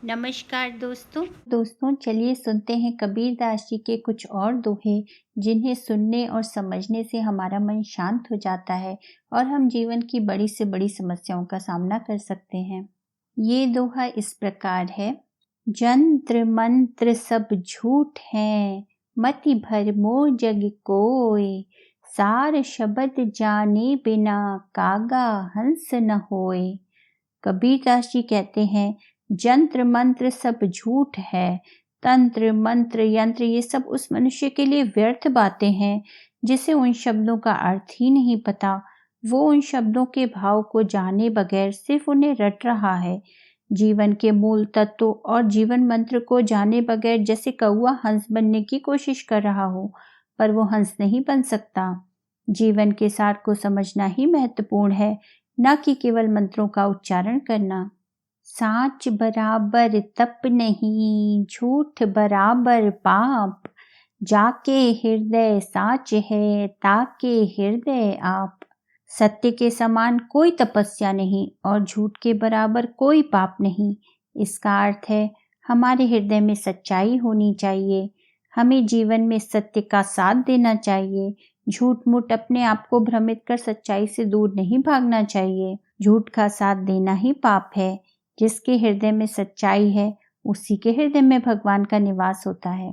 नमस्कार दोस्तों चलिए सुनते हैं कबीरदास जी के कुछ और दोहे जिन्हें सुनने और समझने से हमारा मन शांत हो जाता है और हम जीवन की बड़ी से बड़ी समस्याओं का सामना कर सकते हैं। ये दोहा इस प्रकार है। जंत्र मंत्र सब झूठ हैं, मति भरमो जग कोय, सार शब्द जाने बिना कागा हंस न होय। कबीरदास जी कहते हैं जंत्र मंत्र सब झूठ है। तंत्र मंत्र यंत्र ये सब उस मनुष्य के लिए व्यर्थ बातें हैं जिसे उन शब्दों का अर्थ ही नहीं पता। वो उन शब्दों के भाव को जाने बगैर सिर्फ उन्हें रट रहा है। जीवन के मूल तत्व और जीवन मंत्र को जाने बगैर जैसे कौवा हंस बनने की कोशिश कर रहा हो, पर वो हंस नहीं बन सकता। जीवन के सार को समझना ही महत्वपूर्ण है, न कि केवल मंत्रों का उच्चारण करना। साच बराबर तप नहीं, झूठ बराबर पाप, जाके हृदय साच है, ताके हृदय आप। सत्य के समान कोई तपस्या नहीं और झूठ के बराबर कोई पाप नहीं। इसका अर्थ है हमारे हृदय में सच्चाई होनी चाहिए। हमें जीवन में सत्य का साथ देना चाहिए। झूठ मूठ अपने आप को भ्रमित कर सच्चाई से दूर नहीं भागना चाहिए। झूठ का साथ देना ही पाप है। जिसके हृदय में सच्चाई है उसी के हृदय में भगवान का निवास होता है।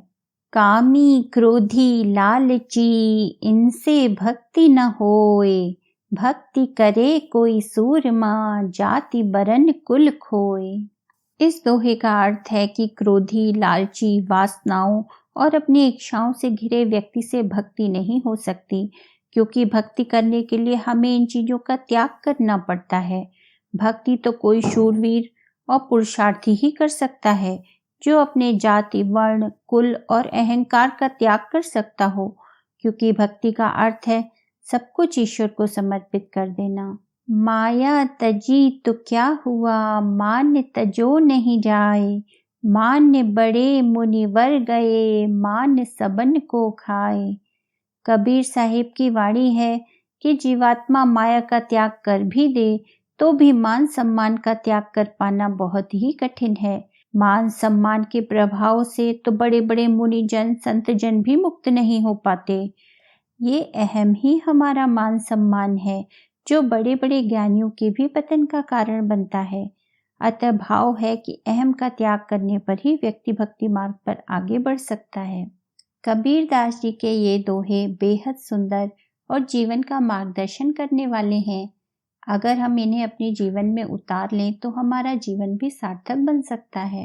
कामी क्रोधी लालची इनसे भक्ति न होए, भक्ति करे कोई सूरमा जाति बरन कुल खोए। इस दोहे का अर्थ है कि क्रोधी, लालची, वासनाओं और अपनी इच्छाओं से घिरे व्यक्ति से भक्ति नहीं हो सकती, क्योंकि भक्ति करने के लिए हमें इन चीजों का त्याग करना पड़ता है। भक्ति तो कोई शूरवीर और पुरुषार्थी ही कर सकता है जो अपने जाति, वर्ण, कुल और अहंकार का त्याग कर सकता हो, क्योंकि भक्ति का अर्थ है सब कुछ ईश्वर को समर्पित कर देना। माया तजी तो क्या हुआ, मान्य तजो नहीं जाए, मान्य बड़े मुनिवर गए, मान्य सबन को खाए। कबीर साहिब की वाणी है कि जीवात्मा माया का त्याग कर भी दे तो भी मान सम्मान का त्याग कर पाना बहुत ही कठिन है। मान सम्मान के प्रभाव से तो बड़े बड़े मुनिजन, संतजन भी मुक्त नहीं हो पाते। ये अहम ही हमारा मान सम्मान है जो बड़े बड़े ज्ञानियों के भी पतन का कारण बनता है। अतः भाव है कि अहम का त्याग करने पर ही व्यक्ति भक्ति मार्ग पर आगे बढ़ सकता है। कबीरदास जी के ये दोहे बेहद सुंदर और जीवन का मार्गदर्शन करने वाले हैं। अगर हम इन्हें अपने जीवन में उतार लें तो हमारा जीवन भी सार्थक बन सकता है।